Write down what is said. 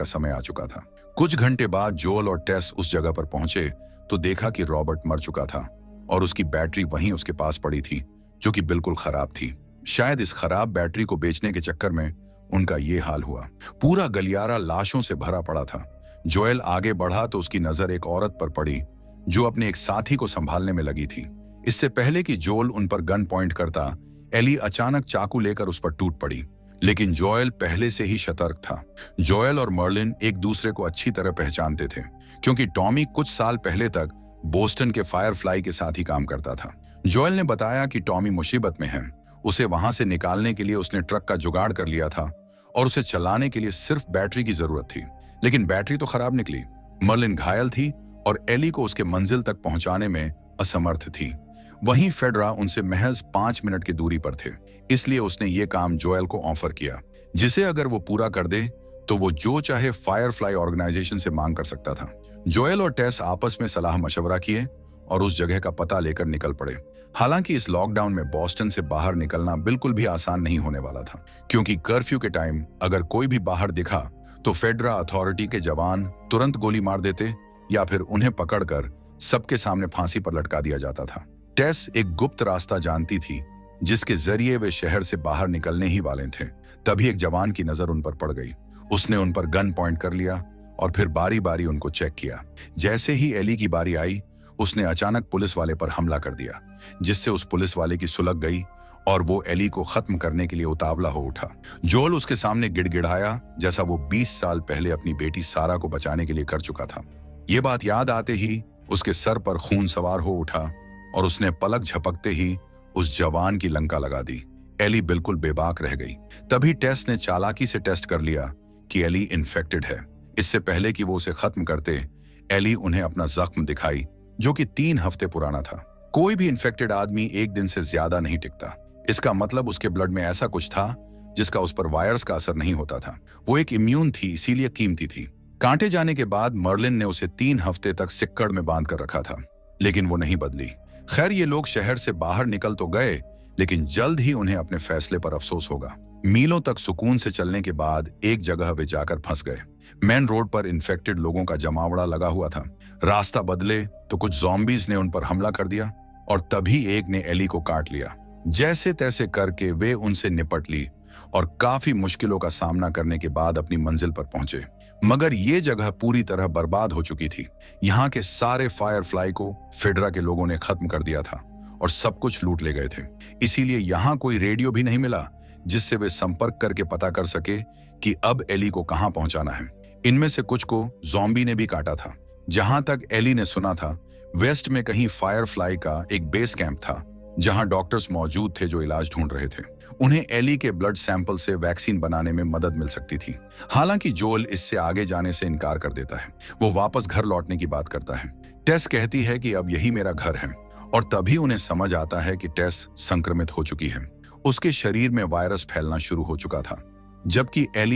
का समय आ चुका था। कुछ घंटे बाद जोल और टेस उस जगह पर पहुंचे तो देखा कि रॉबर्ट मर चुका था और उसकी बैटरी वहीं उसके पास पड़ी थी, जो कि बिल्कुल खराब थी। शायद इस खराब बैटरी को बेचने के चक्कर में उनका ये हाल हुआ। पूरा गलियारा लाशों से भरा पड़ा था। जोएल आगे बढ़ा तो उसकी नजर एक औरत पर पड़ी जो अपने एक साथी को संभालने में लगी थी। इससे पहले कि जोएल उन पर गन पॉइंट करता, एली अचानक चाकू लेकर उस पर टूट पड़ी। लेकिन जोएल पहले से ही सतर्क था। जोएल और मर्लिन एक दूसरे को अच्छी तरह पहचानते थे, क्योंकि टॉमी कुछ साल पहले तक बोस्टन के फायरफ्लाई के साथ ही काम करता था। जोएल ने बताया कि टॉमी मुसीबत में है। उसे वहां से निकालने के लिए उसने ट्रक का जुगाड़ कर लिया था और उसे चलाने के लिए सिर्फ बैटरी की जरूरत थी, लेकिन बैटरी तो खराब निकली। मर्लिन घायल थी और एली को उसके मंजिल तक पहुंचाने में असमर्थ थी। वहीं फेडरा उनसे महज 5 मिनट की दूरी पर थे, इसलिए उसने ये काम जोएल को ऑफर किया, जिसे अगर वो पूरा कर दे तो वो जो चाहे फायरफ्लाई ऑर्गेनाइजेशन से मांग कर सकता था। जोएल और टेस आपस में सलाह मशवरा किए और उस जगह का पता लेकर निकल पड़े। हालांकि इस लॉकडाउन में बोस्टन से बाहर निकलना बिल्कुल भी आसान नहीं होने वाला था, क्योंकि कर्फ्यू के टाइम अगर कोई भी बाहर दिखा तो फेडरा अथॉरिटी के जवान तुरंत गोली मार देते या फिर उन्हें पकड़कर सबके सामने फांसी पर लटका दिया जाता था। टेस एक गुप्त रास्ता जानती थी जिसके जरिए वे शहर से बाहर निकलने ही वाले थे। तभी एक जवान की नजर उन पर पड़ गई। उसने उन पर गन पॉइंट कर लिया और फिर बारी बारी उनको चेक किया। जैसे ही एली की बारी आई, उसने अचानक पुलिस वाले पर हमला कर दिया, जिससे उस पुलिस वाले की सुलग गई और वो एली को खत्म करने के लिए उतावला हो उठा। जोल उसके सामने गिड़गिड़ाया जैसा वो 20 साल पहले अपनी बेटी सारा को बचाने के लिए कर चुका था। ये बात याद आते ही उसके सर पर खून सवार हो उठा और उसने पलक झपकते ही उस जवान की लंका लगा दी। एली बिल्कुल बेबाक रह गई। तभी टेस ने चालाकी से टेस्ट कर लिया कि एली इन्फेक्टेड है। इससे पहले कि वो उसे खत्म करते, एली उन्हें अपना जख्म दिखाई, जो कि 3 हफ्ते पुराना था। कोई भी इन्फेक्टेड आदमी एक दिन से ज्यादा नहीं टिकता। इसका मतलब उसके ब्लड में ऐसा कुछ था जिसका उस पर वायरस का असर नहीं होता था। वो एक इम्यून थी, इसीलिए कीमती थी। कांटे जाने के बाद मर्लिन ने उसे 3 हफ्ते तक सिक्कड़ में बांध कर रखा था, लेकिन वो नहीं बदली। खैर, ये लोग शहर से बाहर निकल तो गए, लेकिन जल्द ही उन्हें अपने फैसले पर अफसोस होगा। मीलों तक सुकून से चलने के बाद एक जगह वे जाकर फंस गए। मेन रोड पर इन्फेक्टेड लोगों का जमावड़ा लगा हुआ था। रास्ता बदले तो कुछ ज़ॉम्बीज ने उन पर हमला कर दिया और तभी एक ने एली को काट लिया। जैसे तैसे करके वे उनसे निपट ली और काफी मुश्किलों का सामना करने के बाद अपनी मंजिल पर पहुंचे। मगर ये जगह पूरी तरह बर्बाद हो चुकी थी। यहाँ के सारे फायरफ्लाई को फेडरा के लोगों ने खत्म कर दिया था और सब कुछ लूट ले गए थे। इसीलिए यहाँ कोई रेडियो भी नहीं मिला जिससे वे संपर्क करके पता कर सके कि अब एली को कहाँ पहुंचाना है। इनमें से कुछ को ज़ॉम्बी ने भी काटा था। जहां तक एली ने सुना था, वेस्ट में कहीं फायरफ्लाई का एक बेस कैंप था जहां डॉक्टर्स मौजूद थे जो इलाज ढूंढ रहे थे। उन्हें एली के ब्लड सैंपल से वैक्सीन बनाने में मदद मिल सकती थी। हालांकि जोल इससे आगे जाने से इनकार कर देता है। वो वापस घर लौटने की बात करता है। टेस कहती है कि अब यही मेरा घर है और तभी उन्हें समझ आता है कि टेस संक्रमित हो चुकी है। उसके शरीर में वायरस फैलना शुरू हो चुका था, जबकि एली